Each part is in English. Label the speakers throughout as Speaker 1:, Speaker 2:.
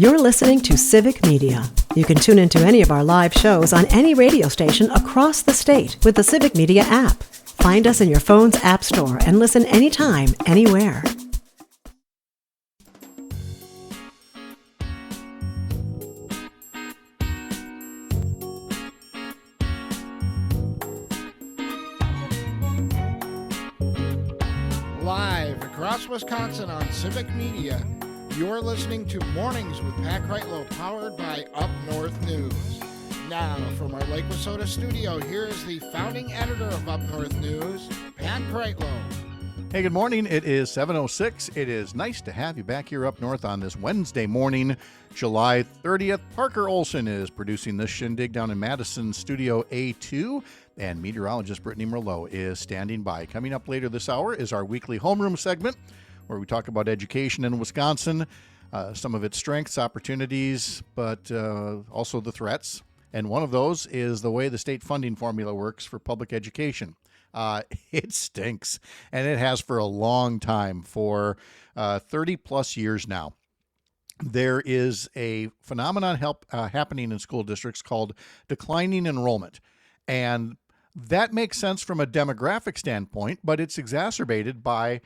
Speaker 1: You're listening to Civic Media. You can tune into any of our live shows on any radio station across the state with the Civic Media app. Find us in your phone's app store and listen anytime, anywhere.
Speaker 2: Live across Wisconsin on Civic Media, you're listening to Mornings with Pat Kreitlow, powered by Up North News. Now, from our Lake Wissota studio, here is the founding editor of Up North News, Pat Kreitlow.
Speaker 3: Hey, good morning. It is 7:06. It is nice to have you back here up north on this Wednesday morning, July 30th. Parker Olson is producing this shindig down in Madison Studio A2, and meteorologist Brittany Merlot is standing by. Coming up later this hour is our weekly homeroom segment, where we talk about education in Wisconsin, some of its strengths, opportunities, but also the threats. And one of those is the way the state funding formula works for public education. It stinks, and it has for a long time, for 30 plus years now. There is a phenomenon happening in school districts called declining enrollment, and that makes sense from a demographic standpoint, but it's exacerbated by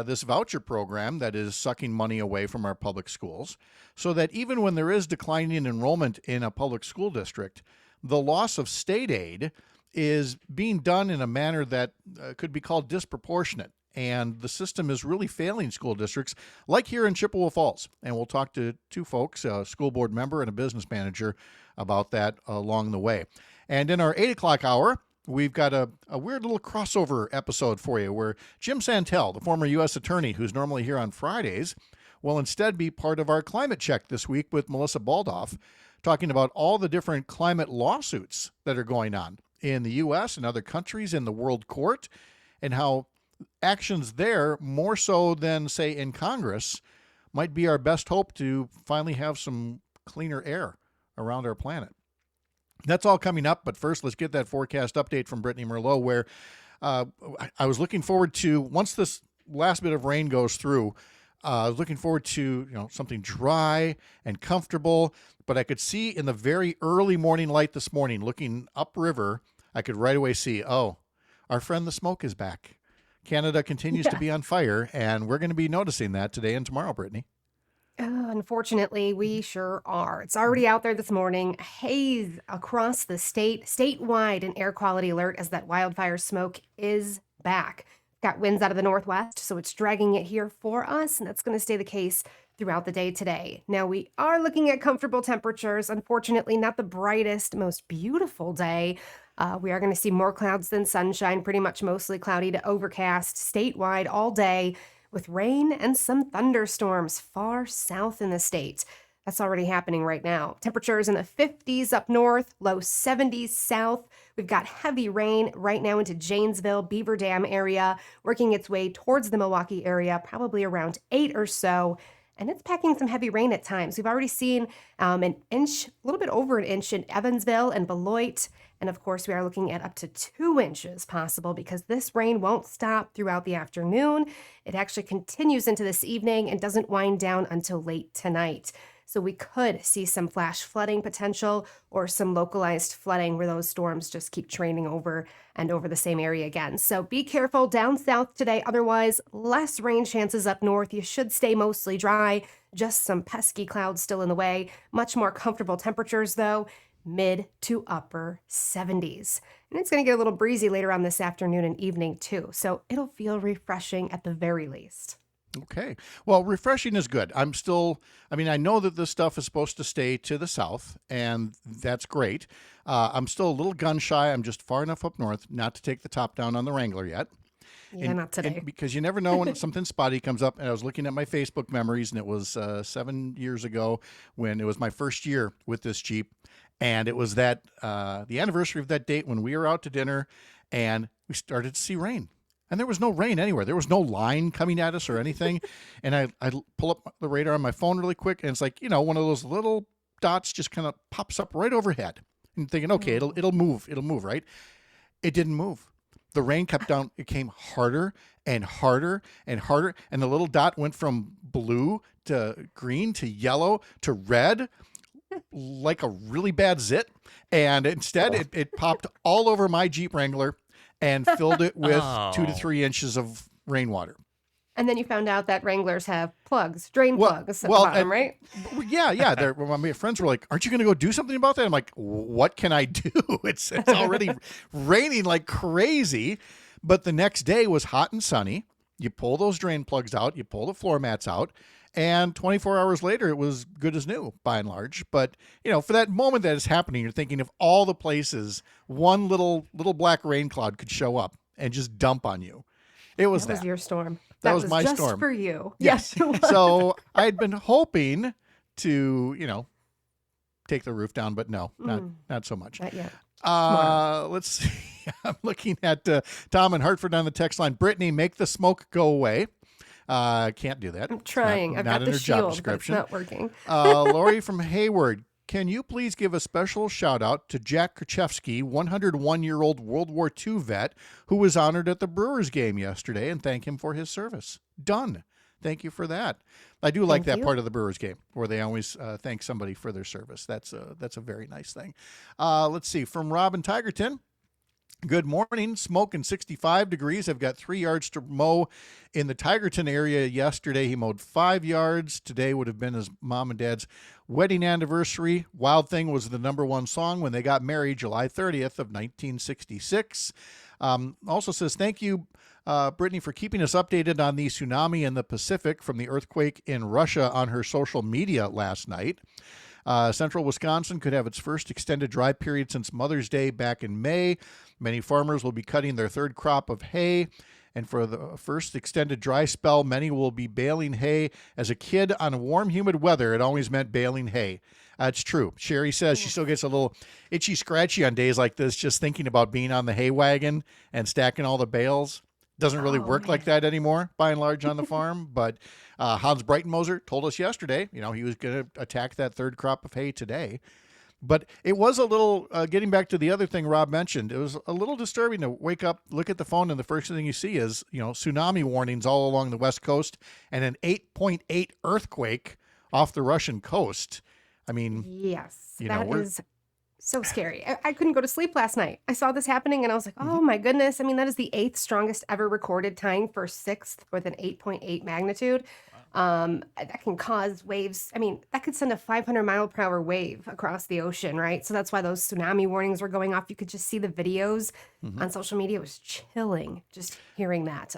Speaker 3: this voucher program that is sucking money away from our public schools, so that even when there is declining enrollment in a public school district, the loss of state aid is being done in a manner that could be called disproportionate. And the system is really failing school districts, like here in Chippewa Falls. And we'll talk to two folks, a school board member and a business manager, about that along the way. And in our 8 o'clock hour, we've got a weird little crossover episode for you where Jim Santel, the former U.S. attorney who's normally here on Fridays, will instead be part of our climate check this week with Melissa Baldoff, talking about all the different climate lawsuits that are going on in the U.S. and other countries in the world court, and how actions there, more so than, say, in Congress, might be our best hope to finally have some cleaner air around our planet. That's all coming up, but first let's get that forecast update from Brittany Merlot, where I was looking forward to, once this last bit of rain goes through, looking forward to something dry and comfortable, but I could see in the very early morning light this morning, looking upriver, I could right away see, oh, our friend the smoke is back. Canada continues to be on fire, and we're going to be noticing that today and tomorrow, Brittany.
Speaker 4: Unfortunately, we sure are. It's already out there this morning. Haze across the state, statewide an air quality alert as that wildfire smoke is back. Got winds out of the northwest, so it's dragging it here for us, and that's going to stay the case throughout the day today. Now, we are looking at comfortable temperatures. Unfortunately, not the brightest, most beautiful day. We are going to see more clouds than sunshine, pretty much mostly cloudy to overcast statewide all day, with rain and some thunderstorms far south in the state. That's already happening right now. Temperatures in the 50s up north, low 70s south. We've got heavy rain right now into Janesville, Beaver Dam area, working its way towards the Milwaukee area, probably around 8 or so. And it's packing some heavy rain at times. We've already seen an inch, a little bit over an inch in Evansville and Beloit. And of course, we are looking at up to 2 inches possible, because this rain won't stop throughout the afternoon. It actually continues into this evening and doesn't wind down until late tonight. So we could see some flash flooding potential or some localized flooding where those storms just keep training over and over the same area again. So be careful down south today. Otherwise, less rain chances up north. You should stay mostly dry. Just some pesky clouds still in the way. Much more comfortable temperatures, though. Mid to upper 70s. And it's going to get a little breezy later on this afternoon and evening, too. So it'll feel refreshing at the very least.
Speaker 3: Okay. Well, refreshing is good. I know that this stuff is supposed to stay to the south, and that's great. I'm still a little gun shy. I'm just far enough up north not to take the top down on the Wrangler yet.
Speaker 4: Yeah, not today.
Speaker 3: Because you never know when something spotty comes up. And I was looking at my Facebook memories, and it was 7 years ago when it was my first year with this Jeep. And it was that the anniversary of that date when we were out to dinner, and we started to see rain. And there was no rain anywhere. There was no line coming at us or anything. And I pull up the radar on my phone really quick, and it's like, one of those little dots just kind of pops up right overhead. And thinking, okay, it'll move, right? It didn't move. the rain kept down. It came harder and harder and harder. And the little dot went from blue to green to yellow to red, like a really bad zit. And instead it popped all over my Jeep Wrangler and filled it with 2 to 3 inches of rainwater.
Speaker 4: And then you found out that Wranglers have plugs, drain plugs at the bottom, right?
Speaker 3: Yeah. My friends were like, "Aren't you going to go do something about that?" I'm like, "What can I do? It's already raining like crazy." But the next day was hot and sunny. You pull those drain plugs out, you pull the floor mats out, and 24 hours later, it was good as new, by and large. But, for that moment that is happening, you're thinking of all the places one little black rain cloud could show up and just dump on you. That was
Speaker 4: your storm.
Speaker 3: That was my
Speaker 4: just
Speaker 3: storm.
Speaker 4: For you.
Speaker 3: Yes. So I'd been hoping to, take the roof down, but no, not so much.
Speaker 4: Not yet.
Speaker 3: Let's see. I'm looking at Tom in Hartford on the text line. Brittany, make the smoke go away. Can't do that.
Speaker 4: I'm trying. I've got the shield, but it's not working.
Speaker 3: Lori from Hayward, can you please give a special shout out to Jack Krachevsky, 101-year-old World War II vet who was honored at the Brewers game yesterday, and thank him for his service. Done. Thank you for that. I do like that part of the Brewers game where they always thank somebody for their service. That's a very nice thing. Let's see. From Robin Tigerton. Good morning. Smoking 65 degrees. I've got 3 yards to mow in the Tigerton area yesterday. He mowed 5 yards. Today would have been his mom and dad's wedding anniversary. Wild Thing was the #1 song when they got married, July 30th of 1966. Also says, thank you, Brittany, for keeping us updated on the tsunami in the Pacific from the earthquake in Russia on her social media last night. Central Wisconsin could have its first extended dry period since Mother's Day back in May. Many farmers will be cutting their third crop of hay. And for the first extended dry spell, many will be baling hay. As a kid on warm, humid weather, it always meant baling hay. That's true. Sherry says she still gets a little itchy, scratchy on days like this, just thinking about being on the hay wagon and stacking all the bales. Doesn't really work like that anymore, by and large, on the farm. But Hans Breitenmoser told us yesterday, he was going to attack that third crop of hay today. But it was a little, getting back to the other thing Rob mentioned, it was a little disturbing to wake up, look at the phone, and the first thing you see is, tsunami warnings all along the West Coast and an 8.8 earthquake off the Russian coast. I mean,
Speaker 4: yes, that is so scary. I couldn't go to sleep last night. I saw this happening and I was like, oh my goodness. I mean, that is the 8th strongest ever recorded, tying for 6th with an 8.8 magnitude. That can cause waves. I mean, that could send a 500-mile-per-hour wave across the ocean, right? So that's why those tsunami warnings were going off. You could just see the videos on social media. It was chilling just hearing that.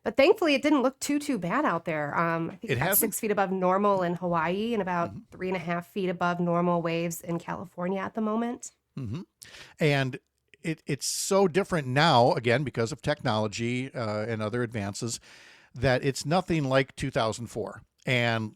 Speaker 4: But thankfully, it didn't look too bad out there. I think it's about 6 feet above normal in Hawaii and about 3.5 feet above normal waves in California at the moment.
Speaker 3: And it's so different now, again, because of technology and other advances, that it's nothing like 2004. And,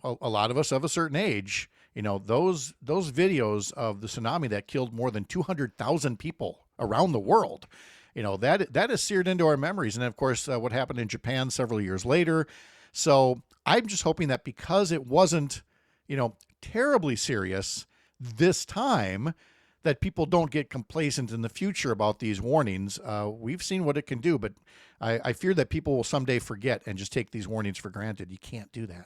Speaker 3: a lot of us of a certain age, those videos of the tsunami that killed more than 200,000 people around the world, that is seared into our memories. And of course, what happened in Japan several years later. So I'm just hoping that because it wasn't, terribly serious this time, that people don't get complacent in the future about these warnings. We've seen what it can do, but I fear that people will someday forget and just take these warnings for granted. You can't do that.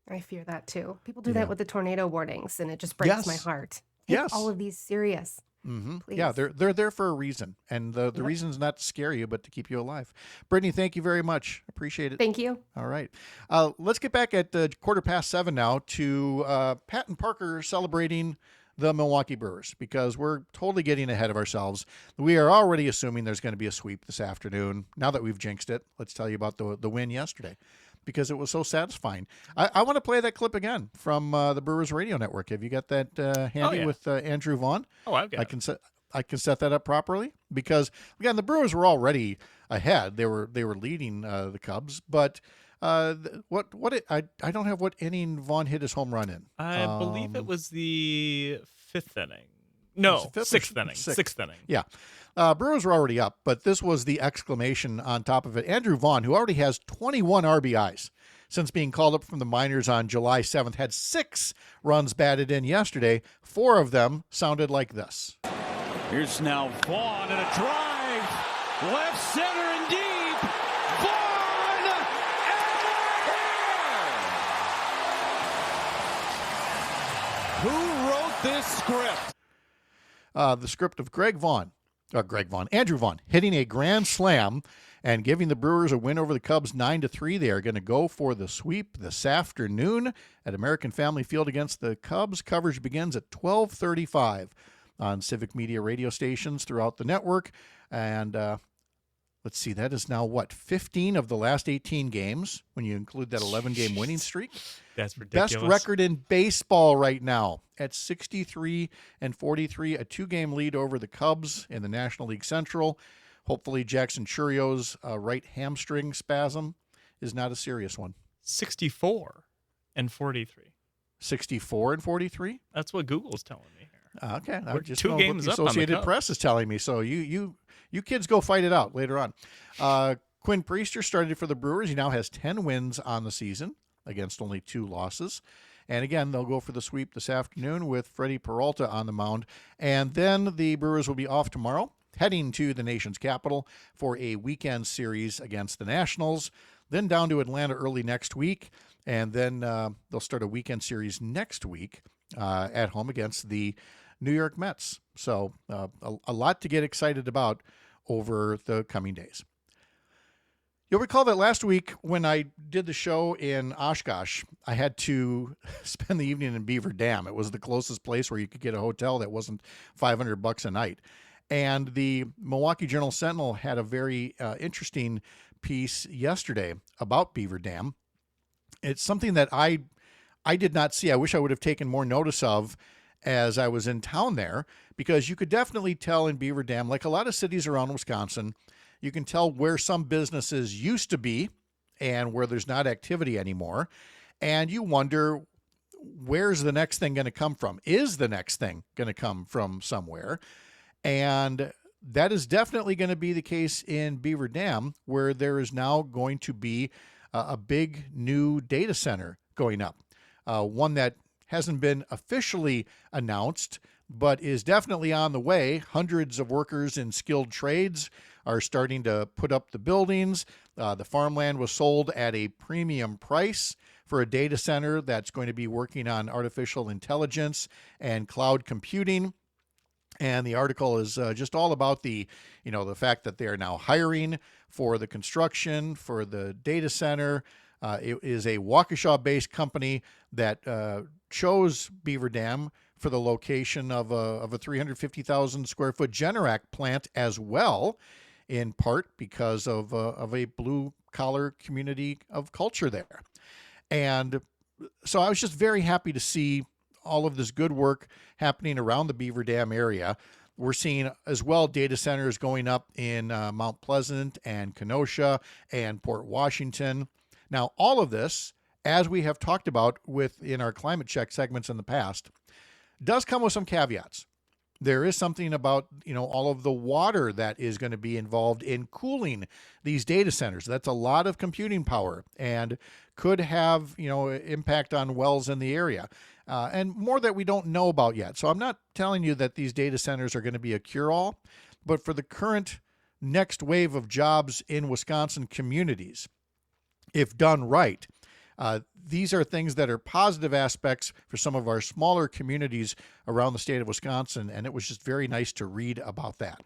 Speaker 4: I fear that too. People do that with the tornado warnings, and it just breaks my heart. Take all of these serious.
Speaker 3: Yeah, they're there for a reason, and the reason is not to scare you, but to keep you alive. Brittany, thank you very much. Appreciate it.
Speaker 4: Thank you.
Speaker 3: All right. Let's get back at 7:15 now to Pat and Parker celebrating the Milwaukee Brewers, because we're totally getting ahead of ourselves. We are already assuming there's going to be a sweep this afternoon. Now that we've jinxed it, let's tell you about the win yesterday, because it was so satisfying. I want to play that clip again from the Brewers Radio Network. Have you got that handy with Andrew Vaughn?
Speaker 5: Oh, I've got it.
Speaker 3: I can set that up properly, because again, the Brewers were already ahead. They were leading the Cubs, but I don't have what inning Vaughn hit his home run in.
Speaker 5: I believe it was the 5th inning. No, 6th inning. 6th inning.
Speaker 3: Yeah. Brewers were already up, but this was the exclamation on top of it. Andrew Vaughn, who already has 21 RBIs since being called up from the minors on July 7th, had 6 runs batted in yesterday. 4 of them sounded like this.
Speaker 6: Here's now Vaughn and a drive. Left center and deep. Vaughn and who wrote this script?
Speaker 3: The script of Andrew Vaughn hitting a grand slam and giving the Brewers a win over the Cubs 9-3. They are going to go for the sweep this afternoon at American Family Field against the Cubs. Coverage begins at 12:35 on Civic Media radio stations throughout the network. And let's see, that is now 15 of the last 18 games when you include that 11-game winning streak.
Speaker 5: That's ridiculous.
Speaker 3: Best record in baseball right now at 63-43, a 2-game lead over the Cubs in the National League Central. Hopefully Jackson Churio's right hamstring spasm is not a serious one.
Speaker 5: 64-43.
Speaker 3: 64-43?
Speaker 5: That's what Google's telling me here.
Speaker 3: Okay.
Speaker 5: We're
Speaker 3: just
Speaker 5: 2 games
Speaker 3: what the
Speaker 5: up on the
Speaker 3: Associated
Speaker 5: Cubs.
Speaker 3: Press is telling me. So you kids go fight it out later on. Quinn Priester started for the Brewers. He now has 10 wins on the season against only 2 losses. And again, they'll go for the sweep this afternoon with Freddie Peralta on the mound. And then the Brewers will be off tomorrow, heading to the nation's capital for a weekend series against the Nationals. Then down to Atlanta early next week. And then they'll start a weekend series next week at home against the New York Mets. So a lot to get excited about over the coming days. You'll recall that last week when I did the show in Oshkosh, I had to spend the evening in Beaver Dam. It was the closest place where you could get a hotel that wasn't $500 a night. And the Milwaukee Journal-Sentinel had a very interesting piece yesterday about Beaver Dam. It's something that I did not see. I wish I would have taken more notice of as I was in town there, because you could definitely tell in Beaver Dam, like a lot of cities around Wisconsin, you can tell where some businesses used to be and where there's not activity anymore. And you wonder, where's the next thing going to come from? Is the next thing going to come from somewhere? And that is definitely going to be the case in Beaver Dam, where there is now going to be a big new data center going up. One that hasn't been officially announced, but is definitely on the way. Hundreds of workers in skilled trades are starting to put up the buildings. The farmland was sold at a premium price for a data center that's going to be working on artificial intelligence and cloud computing. And the article is just all about the fact that they are now hiring for the construction for the data center. It is a Waukesha-based company that chose Beaver Dam for the location of a 350,000 square foot Generac plant as well, in part because of a blue collar community of culture there. And so I was just very happy to see all of this good work happening around the Beaver Dam area. We're seeing as well data centers going up in Mount Pleasant and Kenosha and Port Washington. Now, all of this, as we have talked about in our climate check segments in the past, does come with some caveats. There is something about, all of the water that is going to be involved in cooling these data centers. That's a lot of computing power and could have, impact on wells in the area. And more that we don't know about yet. So I'm not telling you that these data centers are going to be a cure-all, but for the current next wave of jobs in Wisconsin communities, if done right, these are things that are positive aspects for some of our smaller communities around the state of Wisconsin, and it was just very nice to read about that.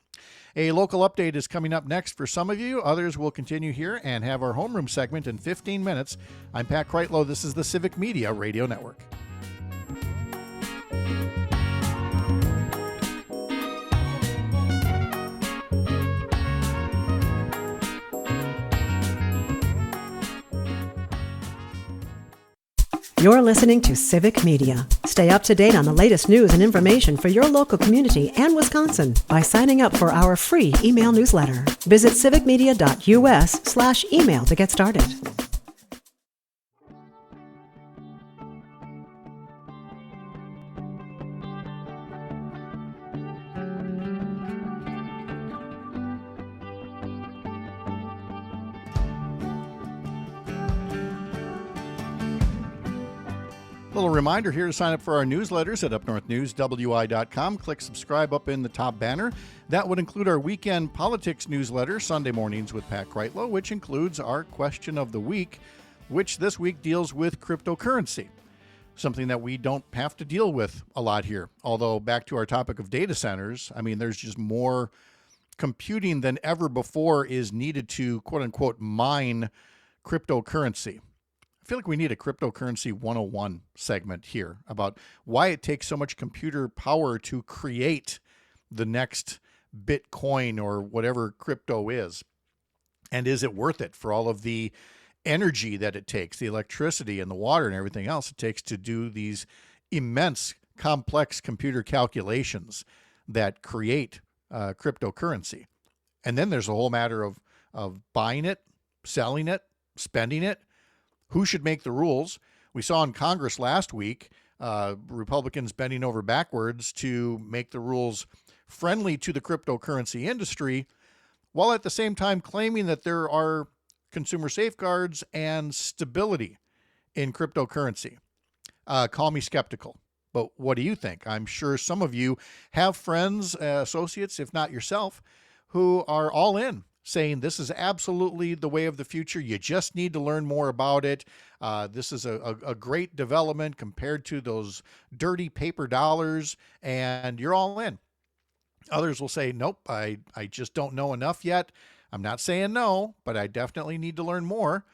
Speaker 3: A local update is coming up next for some of you. Others will continue here and have our homeroom segment in 15 minutes. I'm Pat Kreitlow. This is the Civic Media Radio Network.
Speaker 1: You're listening to Civic Media. Stay up to date on the latest news and information for your local community and Wisconsin by signing up for our free email newsletter. Visit civicmedia.us/email to get started.
Speaker 3: Little reminder here to sign up for our newsletters at upnorthnewswi.com. Click subscribe up in the top banner. That would include our weekend politics newsletter, Sunday Mornings with Pat Kreitlow, which includes our question of the week, which this week deals with cryptocurrency, something that we don't have to deal with a lot here. Although, back to our topic of data centers, I mean, there's just more computing than ever before is needed to, quote unquote, mine cryptocurrency. I feel like we need a cryptocurrency 101 segment here about why it takes so much computer power to create the next Bitcoin or whatever crypto is. And is it worth it for all of the energy that it takes, the electricity and the water and everything else it takes to do these immense, complex computer calculations that create cryptocurrency? And then there's a whole matter of buying it, selling it, spending it. Who should make the rules? We saw in Congress last week, Republicans bending over backwards to make the rules friendly to the cryptocurrency industry, while at the same time claiming that there are consumer safeguards and stability in cryptocurrency. Call me skeptical, but what do you think? I'm sure some of you have friends, associates, if not yourself, who are all in, saying this is absolutely the way of the future. You just need to learn more about it. This is a great development compared to those dirty paper dollars, and you're all in. Others will say, nope, I just don't know enough yet. I'm not saying no, but I definitely need to learn more.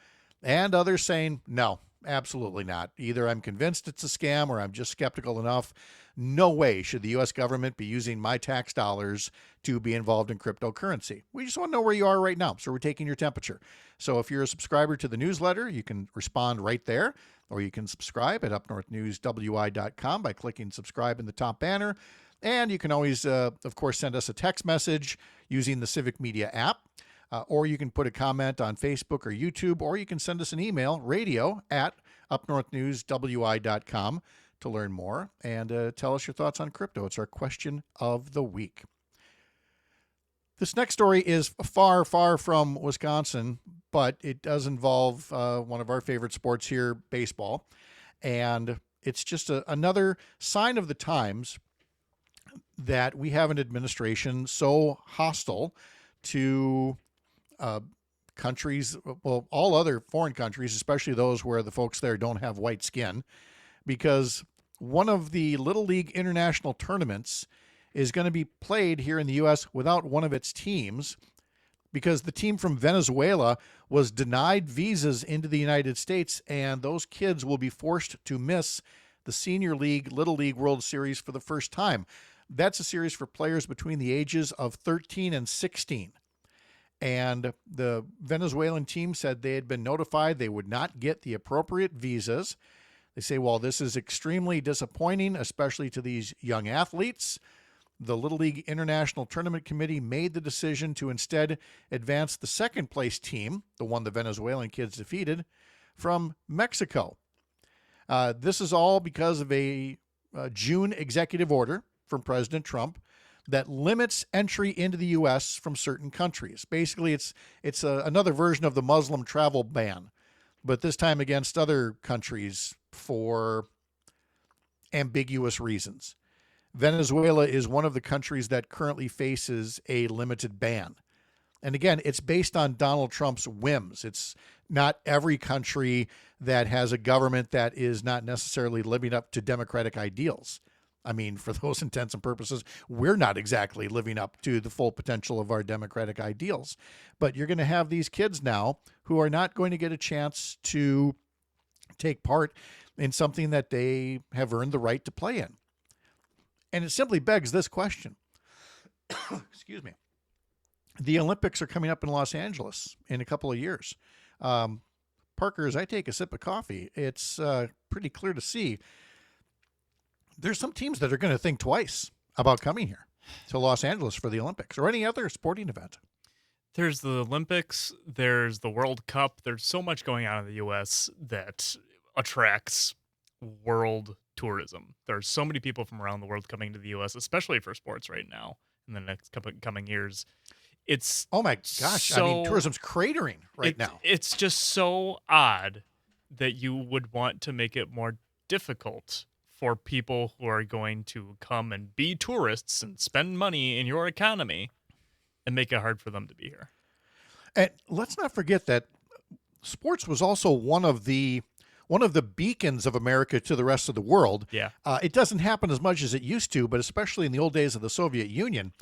Speaker 3: And others saying, no, absolutely not. Either I'm convinced it's a scam or I'm just skeptical enough. No way should the U.S. government be using my tax dollars to be involved in cryptocurrency. We just want to know where you are right now, so we're taking your temperature. So if you're a subscriber to the newsletter, you can respond right there, or you can subscribe at upnorthnewswi.com by clicking subscribe in the top banner. And you can always, of course, send us a text message using the Civic Media app, or you can put a comment on Facebook or YouTube, or you can send us an email, radio@upnorthnewswi.com, to learn more and tell us your thoughts on crypto. It's our question of the week. This next story is far, far from Wisconsin, but it does involve one of our favorite sports here, baseball. And it's just another sign of the times that we have an administration so hostile to countries, well, all other foreign countries, especially those where the folks there don't have white skin, because one of the Little League international tournaments is going to be played here in the U.S. without one of its teams because the team from Venezuela was denied visas into the United States, and those kids will be forced to miss the Senior League Little League World Series for the first time. That's a series for players between the ages of 13 and 16. And the Venezuelan team said they had been notified they would not get the appropriate visas. They say, well, this is extremely disappointing, especially to these young athletes. The Little League International Tournament Committee made the decision to instead advance the second place team, the one the Venezuelan kids defeated, from Mexico. This is all because of a June executive order from President Trump that limits entry into the U.S. from certain countries. Basically, it's another version of the Muslim travel ban, but this time against other countries for ambiguous reasons. Venezuela is one of the countries that currently faces a limited ban. And again, it's based on Donald Trump's whims. It's not every country that has a government that is not necessarily living up to democratic ideals. I mean, for those intents and purposes, we're not exactly living up to the full potential of our democratic ideals. But you're going to have these kids now who are not going to get a chance to take part in something that they have earned the right to play in. And it simply begs this question. Excuse me. The Olympics are coming up in Los Angeles in a couple of years. Parker, as I take a sip of coffee, it's pretty clear to see there's some teams that are going to think twice about coming here to Los Angeles for the Olympics or any other sporting event.
Speaker 5: There's the Olympics, there's the World Cup. There's so much going on in the U.S. that attracts world tourism. There's so many people from around the world coming to the U.S., especially for sports right now in the next coming years. It's
Speaker 3: oh my gosh, I mean, tourism's cratering right now.
Speaker 5: It's just so odd that you would want to make it more difficult for people who are going to come and be tourists and spend money in your economy and make it hard for them to be here.
Speaker 3: And let's not forget that sports was also one of the beacons of America to the rest of the world.
Speaker 5: Yeah.
Speaker 3: It doesn't happen as much as it used to, but especially in the old days of the Soviet Union,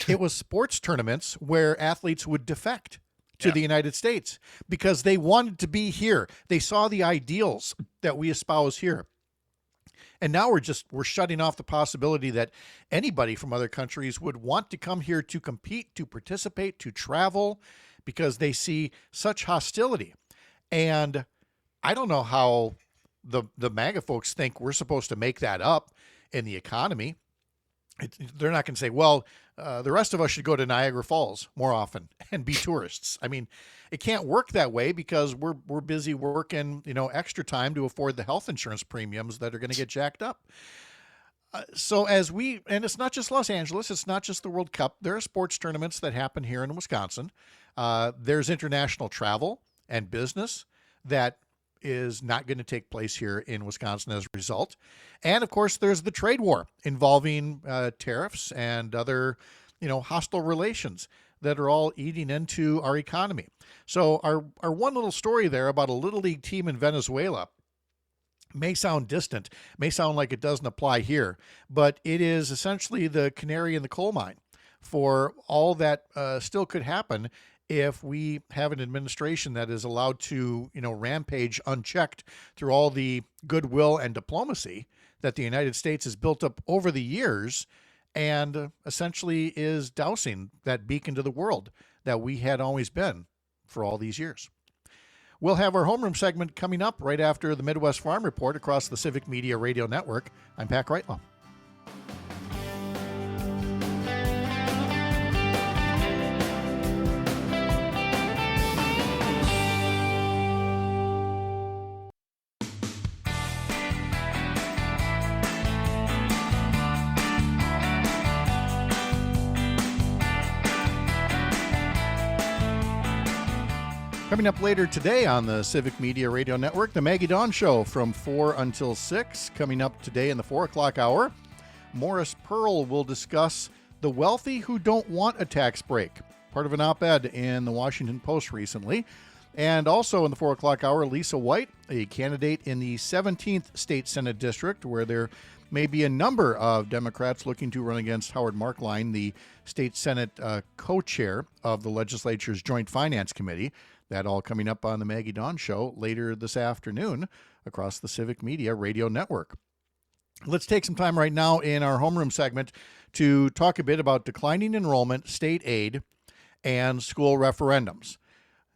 Speaker 3: it was sports tournaments where athletes would defect to the United States because they wanted to be here. They saw the ideals that we espouse here. And now we're shutting off the possibility that anybody from other countries would want to come here to compete, to participate, to travel, because they see such hostility. And I don't know how the MAGA folks think we're supposed to make that up in the economy. They're not going to say, well, the rest of us should go to Niagara Falls more often and be tourists. I mean, it can't work that way because we're busy working, extra time to afford the health insurance premiums that are going to get jacked up. And it's not just Los Angeles, it's not just the World Cup. There are sports tournaments that happen here in Wisconsin. There's international travel and business that is not going to take place here in Wisconsin as a result. And of course, there's the trade war involving tariffs and other, hostile relations that are all eating into our economy. So our one little story there about a little league team in Venezuela may sound distant, may sound like it doesn't apply here, but it is essentially the canary in the coal mine for all that still could happen if we have an administration that is allowed to, rampage unchecked through all the goodwill and diplomacy that the United States has built up over the years and essentially is dousing that beacon to the world that we had always been for all these years. We'll have our homeroom segment coming up right after the Midwest Farm Report across the Civic Media Radio Network. I'm Pat Reitlow. Coming up later today on the Civic Media Radio Network, the Maggie Dawn Show from 4 until 6. Coming up today in the 4 o'clock hour, Morris Pearl will discuss the wealthy who don't want a tax break, part of an op-ed in the Washington Post recently. And also in the 4 o'clock hour, Lisa White, a candidate in the 17th State Senate District, where there may be a number of Democrats looking to run against Howard Markline, the State Senate co-chair of the legislature's Joint Finance Committee. That all coming up on the Maggie Dawn Show later this afternoon across the Civic Media Radio Network. Let's take some time right now in our homeroom segment to talk a bit about declining enrollment, state aid, and school referendums.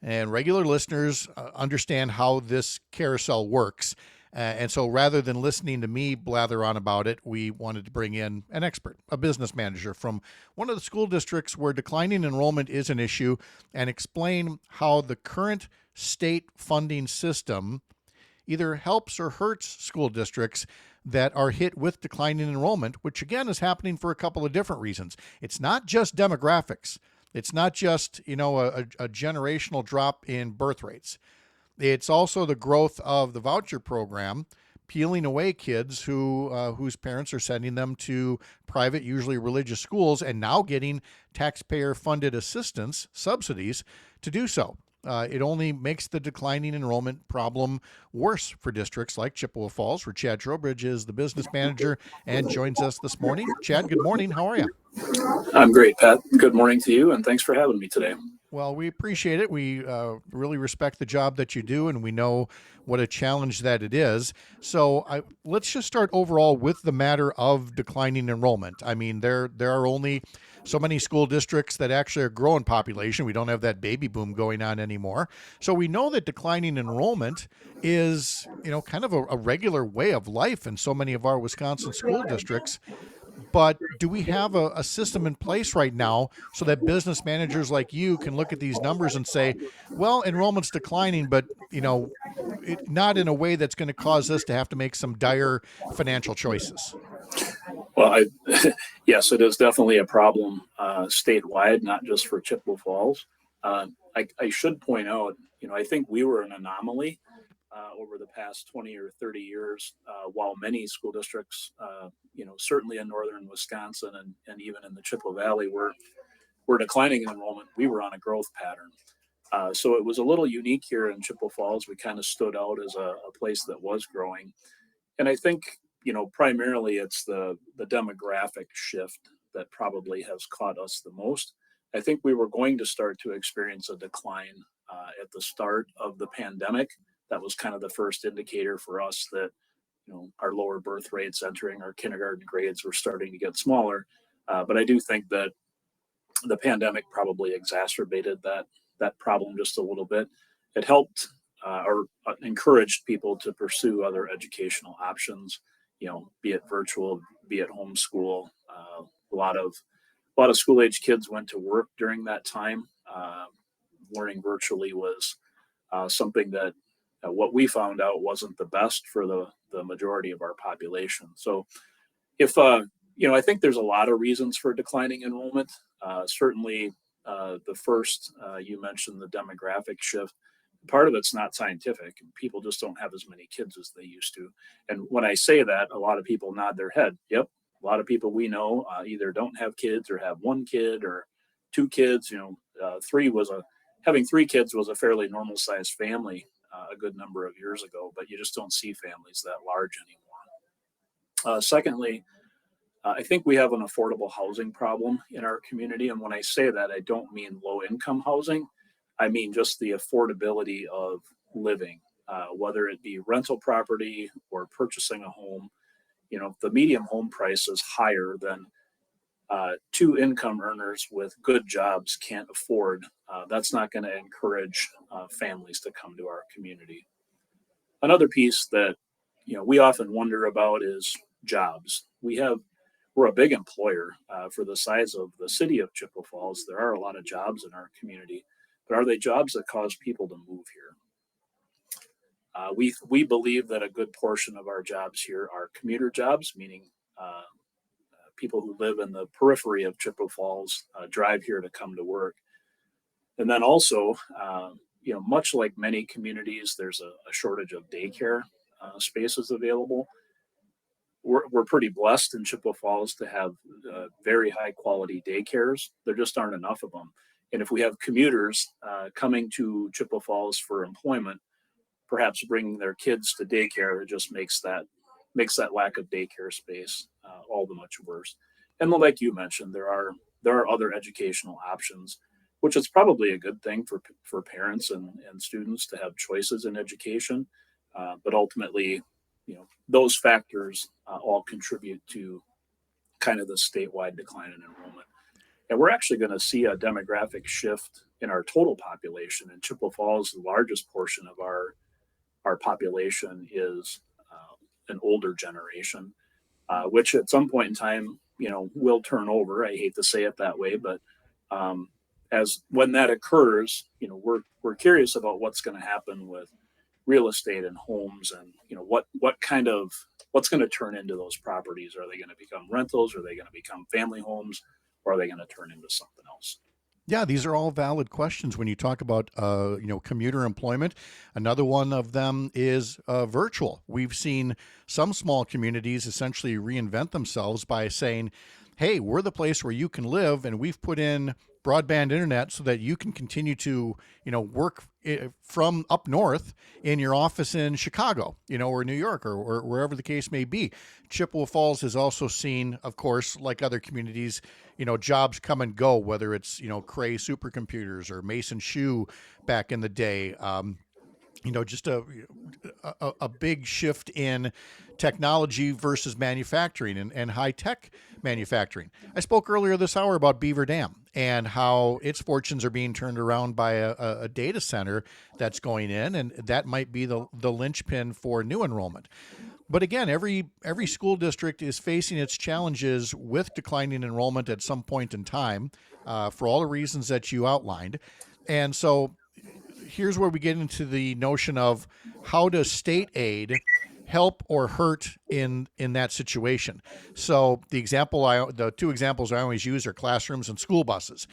Speaker 3: And regular listeners understand how this carousel works. And so rather than listening to me blather on about it, we wanted to bring in an expert, a business manager from one of the school districts where declining enrollment is an issue, and explain how the current state funding system either helps or hurts school districts that are hit with declining enrollment, which again is happening for a couple of different reasons. It's not just demographics. It's not just, a generational drop in birth rates. It's also the growth of the voucher program, peeling away kids whose parents are sending them to private, usually religious schools, and now getting taxpayer-funded assistance, subsidies, to do so. It only makes the declining enrollment problem worse for districts like Chippewa Falls, where Chad Trowbridge is the business manager and joins us this morning. Chad, good morning. How are you?
Speaker 7: I'm great, Pat. Good morning to you, and thanks for having me today.
Speaker 3: Well, we appreciate it. We really respect the job that you do, and we know what a challenge that it is. So let's just start overall with the matter of declining enrollment. I mean, there are only so many school districts that actually are growing population. We don't have that baby boom going on anymore. So we know that declining enrollment is, kind of a regular way of life in so many of our Wisconsin school districts. But do we have a system in place right now so that business managers like you can look at these numbers and say, well, enrollment's declining, but, not in a way that's going to cause us to have to make some dire financial choices?
Speaker 7: Well, yes, it is definitely a problem statewide, not just for Chippewa Falls. I should point out, I think we were an anomaly over the past 20 or 30 years, while many school districts, certainly in northern Wisconsin and even in the Chippewa Valley were declining in enrollment, we were on a growth pattern. So it was a little unique here in Chippewa Falls. We kind of stood out as a place that was growing. And I think, primarily it's the demographic shift that probably has caught us the most. I think we were going to start to experience a decline at the start of the pandemic. That was kind of the first indicator for us that, our lower birth rates entering our kindergarten grades were starting to get smaller. But I do think that the pandemic probably exacerbated that problem just a little bit. It helped or encouraged people to pursue other educational options, be it virtual, be it homeschool. A lot of school age kids went to work during that time. Learning virtually was something that what we found out wasn't the best for the majority of our population. So if I think there's a lot of reasons for declining enrollment. Certainly, the first you mentioned the demographic shift. Part of it's not scientific. People just don't have as many kids as they used to. And when I say that, a lot of people nod their head. Yep, a lot of people we know either don't have kids or have one kid or two kids. Having three kids was a fairly normal sized family a good number of years ago, but you just don't see families that large anymore. Secondly, I think we have an affordable housing problem in our community. And when I say that, I don't mean low income housing. I mean just the affordability of living, whether it be rental property or purchasing a home. If the median home price is higher than two income earners with good jobs can't afford, that's not going to encourage families to come to our community. Another piece that we often wonder about is jobs. We're a big employer for the size of the city of Chippewa Falls. There are a lot of jobs in our community, but are they jobs that cause people to move here? We believe that a good portion of our jobs here are commuter jobs, meaning people who live in the periphery of Chippewa Falls drive here to come to work. And then also, much like many communities, there's a shortage of daycare spaces available. We're pretty blessed in Chippewa Falls to have very high quality daycares. There just aren't enough of them. And if we have commuters coming to Chippewa Falls for employment, perhaps bringing their kids to daycare, it just makes that lack of daycare space all the much worse. And like you mentioned, there are other educational options, which is probably a good thing for parents and students to have choices in education. But ultimately, those factors all contribute to kind of the statewide decline in enrollment. And we're actually going to see a demographic shift in our total population. In Chippewa Falls, the largest portion of our population is an older generation, which at some point in time, will turn over. I hate to say it that way, but when that occurs, we're curious about what's going to happen with real estate and homes, and what's going to turn into those properties. Are they going to become rentals? Are they going to become family homes? Or are they going to turn into something else?
Speaker 3: Yeah, these are all valid questions when you talk about, commuter employment. Another one of them is virtual. We've seen some small communities essentially reinvent themselves by saying, hey, we're the place where you can live, and we've put in broadband internet so that you can continue to, work from up north in your office in Chicago, or New York, or wherever the case may be. Chippewa Falls has also seen, of course, like other communities, jobs come and go, whether it's, Cray supercomputers or Mason Shoe back in the day. Just a big shift in technology versus manufacturing and high-tech manufacturing. I spoke earlier this hour about Beaver Dam and how its fortunes are being turned around by a data center that's going in, and that might be the linchpin for new enrollment. But again, every school district is facing its challenges with declining enrollment at some point in time for all the reasons that you outlined. And so here's where we get into the notion of how does state aid help or hurt in that situation. So the two examples I always use are classrooms and school buses.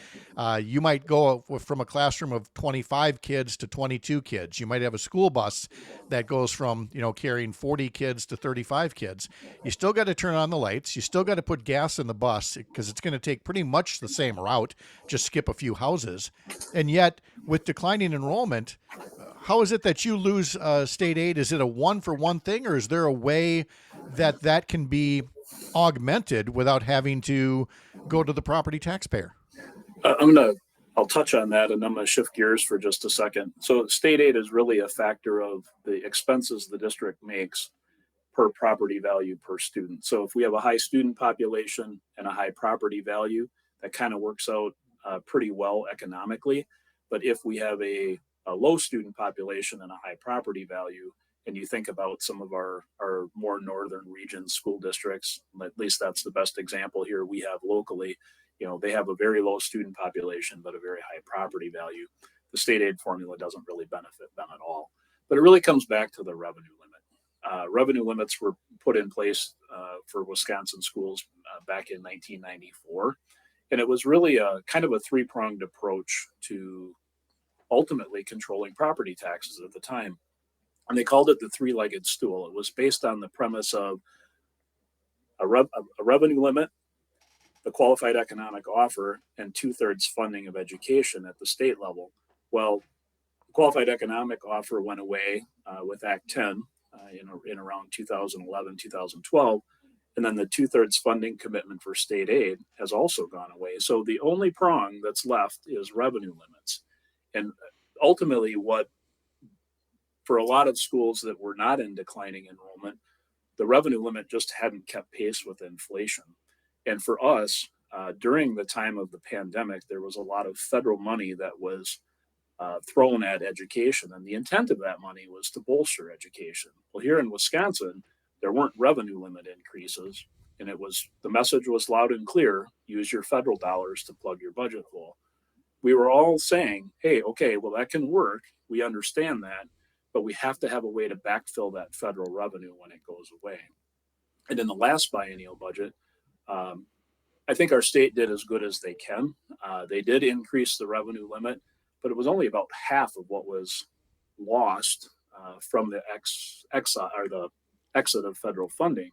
Speaker 3: You might go from a classroom of 25 kids to 22 kids. You might have a school bus that goes from, carrying 40 kids to 35 kids. You still got to turn on the lights. You still got to put gas in the bus because it's going to take pretty much the same route, just skip a few houses. And yet with declining enrollment, how is it that you lose state aid? Is it a one-for-one thing, or is there a way that can be augmented without having to go to the property taxpayer?
Speaker 7: I'll touch on that, and I'm going to shift gears for just a second. So state aid is really a factor of the expenses the district makes per property value per student. So if we have a high student population and a high property value, that kind of works out pretty well economically. But if we have a low student population and a high property value, and you think about some of our more northern region school districts, at least that's the best example here we have locally, they have a very low student population, but a very high property value. The state aid formula doesn't really benefit them at all. But it really comes back to the revenue limit. Revenue limits were put in place for Wisconsin schools back in 1994. And it was really a kind of a three-pronged approach to ultimately controlling property taxes at the time. And they called it the three-legged stool. It was based on the premise of a revenue limit, the qualified economic offer, and 2/3 funding of education at the state level. Well, the qualified economic offer went away with Act 10 in around 2011, 2012. And then the 2/3 funding commitment for state aid has also gone away. So the only prong that's left is revenue limits. And ultimately, for a lot of schools that were not in declining enrollment, the revenue limit just hadn't kept pace with inflation. And for us, during the time of the pandemic, there was a lot of federal money that was thrown at education. And the intent of that money was to bolster education. Well, here in Wisconsin, there weren't revenue limit increases. And the message was loud and clear: use your federal dollars to plug your budget hole. We were all saying, hey, okay, well, that can work. We understand that, but we have to have a way to backfill that federal revenue when it goes away. And in the last biennial budget, I think our state did as good as they can. They did increase the revenue limit, but it was only about half of what was lost from the exit of federal funding.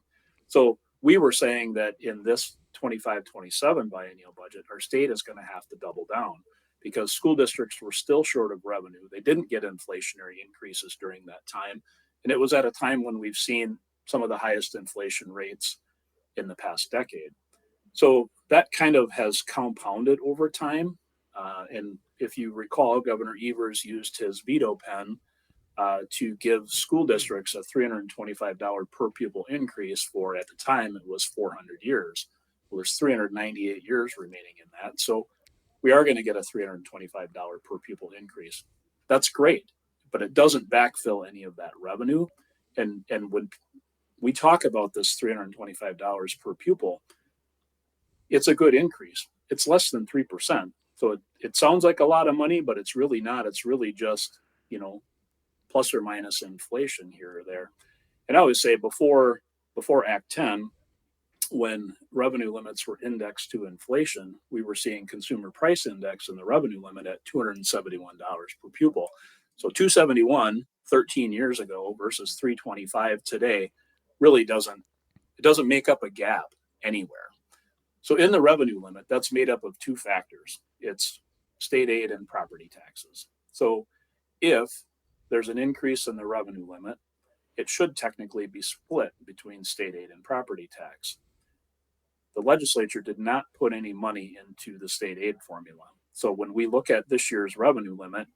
Speaker 7: So we were saying that in this 25-27 biennial budget, our state is going to have to double down because school districts were still short of revenue. They didn't get inflationary increases during that time. And it was at a time when we've seen some of the highest inflation rates in the past decade. So that kind of has compounded over time. And if you recall, Governor Evers used his veto pen to give school districts a $325 per pupil increase for, at the time, it was 400 years. Well, there's 398 years remaining in that. So we are going to get a $325 per pupil increase. That's great, but it doesn't backfill any of that revenue. And when we talk about this $325 per pupil, it's a good increase. It's less than 3%. So it sounds like a lot of money, but it's really not. It's really just, plus or minus inflation here or there. And I always say before Act 10, when revenue limits were indexed to inflation, we were seeing consumer price index and the revenue limit at $271 per pupil. So 271 13 years ago versus 325 today really doesn't make up a gap anywhere. So in the revenue limit, that's made up of two factors. It's state aid and property taxes. So if there's an increase in the revenue limit, it should technically be split between state aid and property tax. The legislature did not put any money into the state aid formula. So when we look at this year's revenue limit,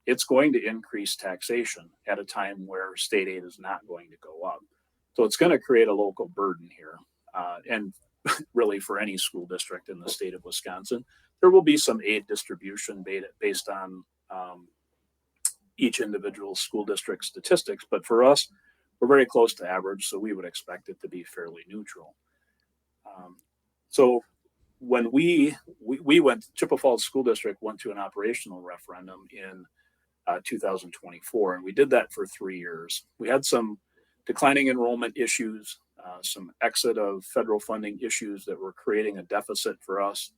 Speaker 7: it's going to increase taxation at a time where state aid is not going to go up. So it's going to create a local burden here. And really for any school district in the state of Wisconsin, there will be some aid distribution based on each individual school district statistics. But for us, we're very close to average, so we would expect it to be fairly neutral. So when we went, Chippewa Falls School District went to an operational referendum in 2024, and we did that for 3 years. We had some declining enrollment issues, some exit of federal funding issues that were creating a deficit for us.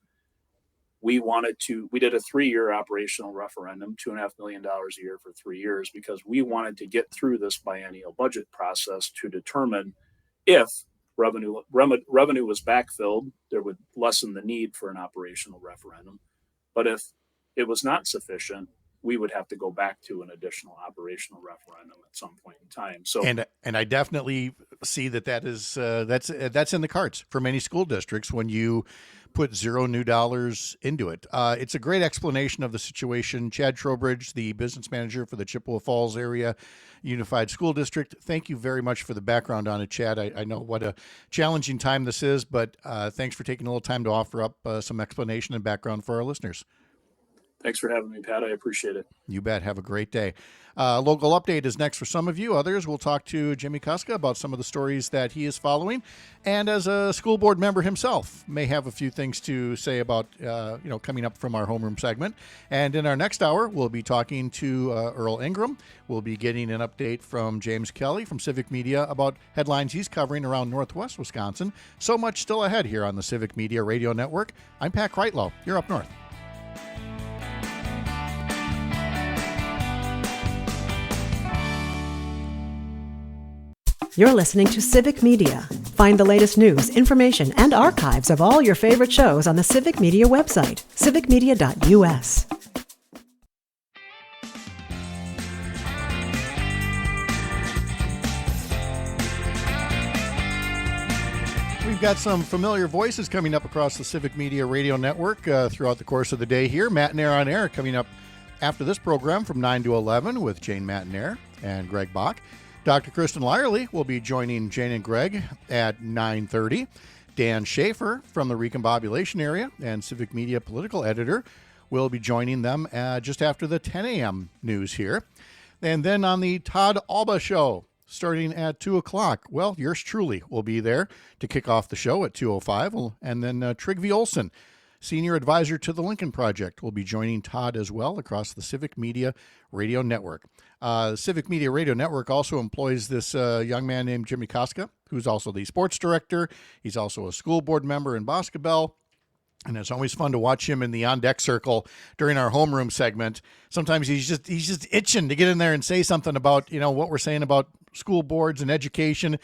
Speaker 7: We did a 3-year operational referendum, $2.5 million a year for 3 years, because we wanted to get through this biennial budget process to determine if revenue was backfilled, there would lessen the need for an operational referendum. But if it was not sufficient, we would have to go back to an additional operational referendum at some point in time. So,
Speaker 3: and I definitely see that is that's in the cards for many school districts when you put $0 new into it. It's a great explanation of the situation. Chad Trowbridge, the business manager for the Chippewa Falls Area Unified School District. Thank you very much for the background on it, Chad. I know what a challenging time this is, but thanks for taking a little time to offer up some explanation and background for our listeners.
Speaker 7: Thanks for having me, Pat. I appreciate it.
Speaker 3: You bet. Have a great day. Local update is next for some of you. Others, we'll talk to Jimmie Kaska about some of the stories that he is following. And as a school board member himself, may have a few things to say about, coming up from our homeroom segment. And in our next hour, we'll be talking to Earl Ingram. We'll be getting an update from James Kelly from Civic Media about headlines he's covering around Northwest Wisconsin. So much still ahead here on the Civic Media Radio Network. I'm Pat Kreitlow. You're up north.
Speaker 1: You're listening to Civic Media. Find the latest news, information, and archives of all your favorite shows on the Civic Media website, civicmedia.us.
Speaker 3: We've got some familiar voices coming up across the Civic Media Radio Network throughout the course of the day here. Matt and Air on Air coming up after this program from 9 to 11 with Jane Mattinair and Greg Bach. Dr. Kristen Lyerly will be joining Jane and Greg at 9:30. Dan Schaefer from the Recombobulation area and Civic Media political editor will be joining them just after the 10 a.m. news here. And then on the Todd Alba Show, starting at 2 o'clock, well, yours truly will be there to kick off the show at 2:05. And then Trygve Olsen, senior advisor to the Lincoln Project, will be joining Todd as well across the Civic Media Radio Network. The Civic Media Radio Network also employs this young man named Jimmie Kaska, who's also the sports director. He's also a school board member in Boscobel. And it's always fun to watch him in the on-deck circle during our homeroom segment. Sometimes he's just itching to get in there and say something about, what we're saying about school boards and education.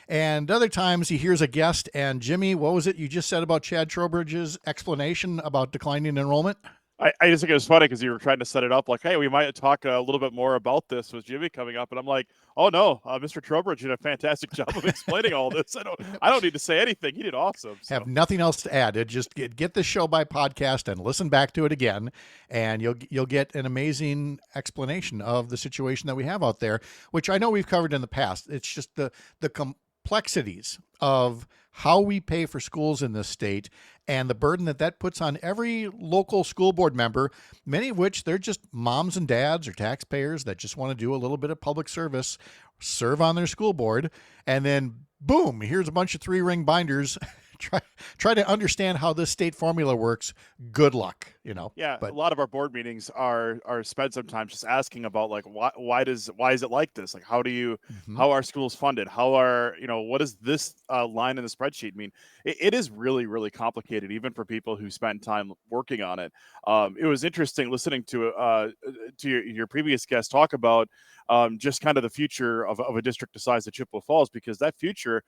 Speaker 3: And other times he hears a guest and, Jimmie, what was it you just said about Chad Trowbridge's explanation about declining enrollment?
Speaker 8: I just think it was funny because you were trying to set it up like, hey, we might talk a little bit more about this with Jimmie coming up. And I'm like, oh, no, Mr. Trowbridge did a fantastic job of explaining all this. I don't need to say anything. He did awesome. So.
Speaker 3: Have nothing else to add. Just get the show by podcast and listen back to it again, and you'll get an amazing explanation of the situation that we have out there, which I know we've covered in the past. It's just the complexities of how we pay for schools in this state and the burden that puts on every local school board member, many of which they're just moms and dads or taxpayers that just want to do a little bit of public service, serve on their school board, and then boom, here's a bunch of 3-ring binders. Try to understand how this state formula works. Good luck,
Speaker 8: Yeah,
Speaker 3: But
Speaker 8: a lot of our board meetings are spent sometimes just asking about like why is it like this? Like how are schools funded? How are what does this line in the spreadsheet mean? It is really, really complicated, even for people who spend time working on it. It was interesting listening to your previous guest talk about just kind of the future of a district the size of Chippewa Falls, because that future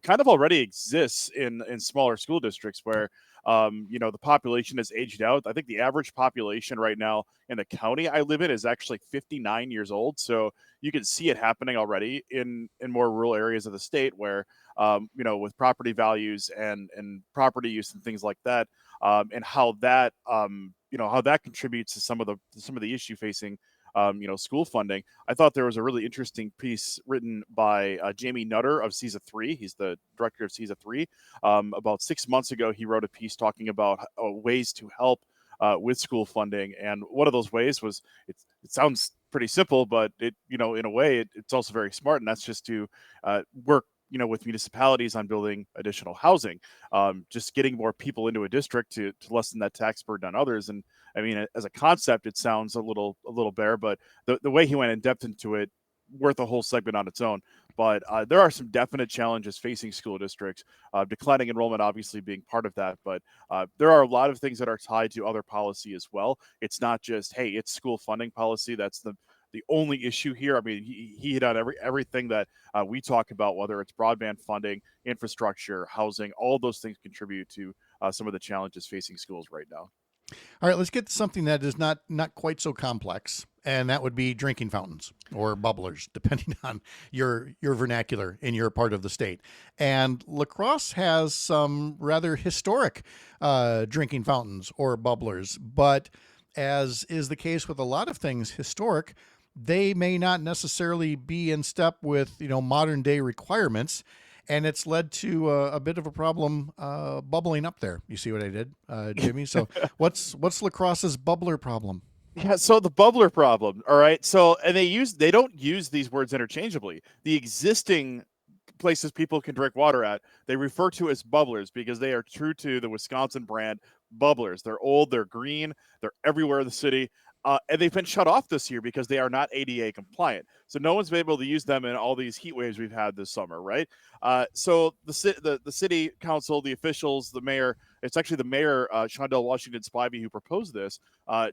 Speaker 8: kind of already exists in smaller school districts where, the population has aged out. I think the average population right now in the county I live in is actually 59 years old. So you can see it happening already in more rural areas of the state where, with property values and property use and things like that, and how that contributes to some of the issue facing school funding. I thought there was a really interesting piece written by Jamie Nutter of CISA 3. He's the director of CISA 3. About 6 months ago, he wrote a piece talking about ways to help with school funding. And one of those ways was, it sounds pretty simple, but in a way, it's also very smart. And that's just to work with municipalities on building additional housing, just getting more people into a district to lessen that tax burden on others. And I mean, as a concept, it sounds a little bare, but the way he went in depth into it, worth a whole segment on its own. But there are some definite challenges facing school districts, declining enrollment obviously being part of that. But there are a lot of things that are tied to other policy as well. It's not just, hey, it's school funding policy. That's the only issue here. I mean, he hit on everything that we talk about, whether it's broadband funding, infrastructure, housing, all those things contribute to some of the challenges facing schools right now.
Speaker 3: All right, let's get to something that is not quite so complex, and that would be drinking fountains or bubblers, depending on your vernacular in your part of the state. And La Crosse has some rather historic drinking fountains or bubblers, but as is the case with a lot of things historic, they may not necessarily be in step with modern day requirements. And it's led to a bit of a problem bubbling up there. You see what I did, Jimmie? So what's La Crosse's bubbler problem?
Speaker 8: Yeah, so the bubbler problem, all right? So, and they don't use these words interchangeably. The existing places people can drink water at, they refer to as bubblers because they are true to the Wisconsin brand bubblers. They're old, they're green, they're everywhere in the city. And they've been shut off this year because they are not ADA compliant. So no one's been able to use them in all these heat waves we've had this summer, right? So the city council, the officials, the mayor, it's actually the mayor, Shondell Washington Spivey, who proposed this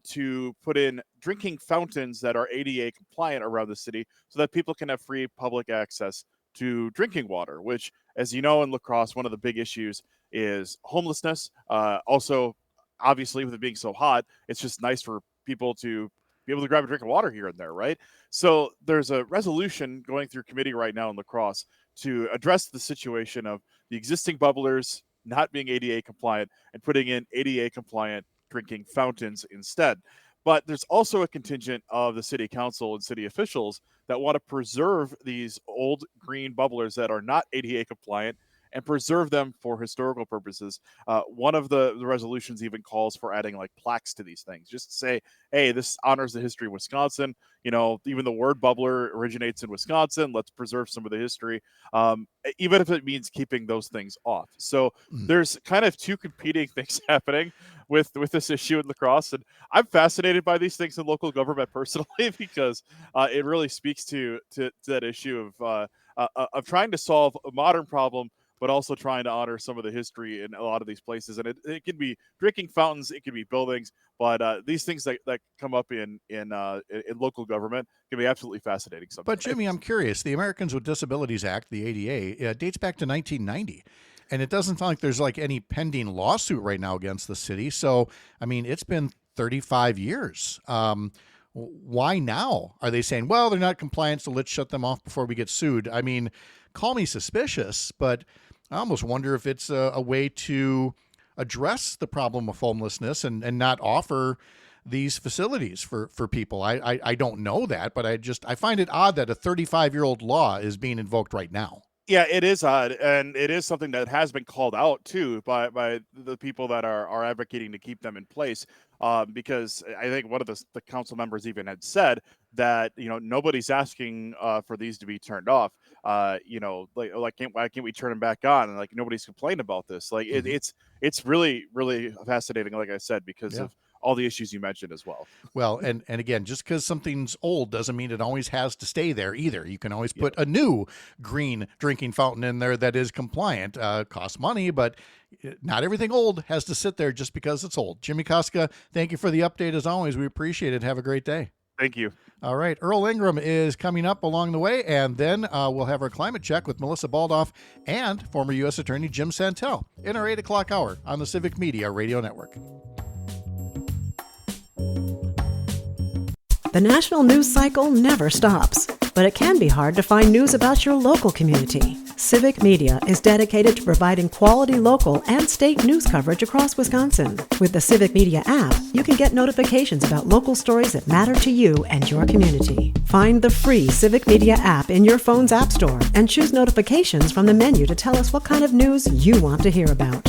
Speaker 8: to put in drinking fountains that are ADA compliant around the city so that people can have free public access to drinking water, which, as you know, in La Crosse, one of the big issues is homelessness. Also, obviously, with it being so hot, it's just nice for people to be able to grab a drink of water here and there, right? So there's a resolution going through committee right now in La Crosse to address the situation of the existing bubblers not being ADA compliant and putting in ADA compliant drinking fountains instead. But there's also a contingent of the city council and city officials that want to preserve these old green bubblers that are not ADA compliant and preserve them for historical purposes. One of the resolutions even calls for adding like plaques to these things, just to say, hey, this honors the history of Wisconsin. Even the word bubbler originates in Wisconsin. Let's preserve some of the history, even if it means keeping those things off. So there's kind of two competing things happening with this issue in La Crosse. And I'm fascinated by these things in local government personally, because it really speaks to that issue of trying to solve a modern problem, but also trying to honor some of the history in a lot of these places. And it can be drinking fountains, it can be buildings, but these things that come up in local government can be absolutely fascinating sometimes.
Speaker 3: But Jimmie, I'm curious, the Americans with Disabilities Act, the ADA, dates back to 1990. And it doesn't sound like there's like any pending lawsuit right now against the city. So, I mean, it's been 35 years. Why now? Are they saying, well, they're not compliant, so let's shut them off before we get sued? I mean, call me suspicious, but I almost wonder if it's a way to address the problem of homelessness and not offer these facilities for people. I don't know that, but I find it odd that a 35-year-old law is being invoked right now.
Speaker 8: Yeah, it is odd, and it is something that has been called out too by the people that are advocating to keep them in place. Because I think one of the council members even had said that nobody's asking for these to be turned off. Why can't we turn them back on? And like nobody's complained about this. Like it's really really fascinating. Like I said, because of all the issues you mentioned as well.
Speaker 3: Well, and again, just because something's old doesn't mean it always has to stay there either. You can always put a new green drinking fountain in there that is compliant. Costs money, but not everything old has to sit there just because it's old. Jimmie Kaska, thank you for the update as always. We appreciate it. Have a great day.
Speaker 8: Thank you.
Speaker 3: All right. Earl Ingram is coming up along the way, and then we'll have our climate check with Melissa Baldoff and former U.S. Attorney Jim Santel in our 8 o'clock hour on the Civic Media Radio Network.
Speaker 1: The national news cycle never stops, but it can be hard to find news about your local community. Civic Media is dedicated to providing quality local and state news coverage across Wisconsin. With the Civic Media app, you can get notifications about local stories that matter to you and your community. Find the free Civic Media app in your phone's app store and choose notifications from the menu to tell us what kind of news you want to hear about.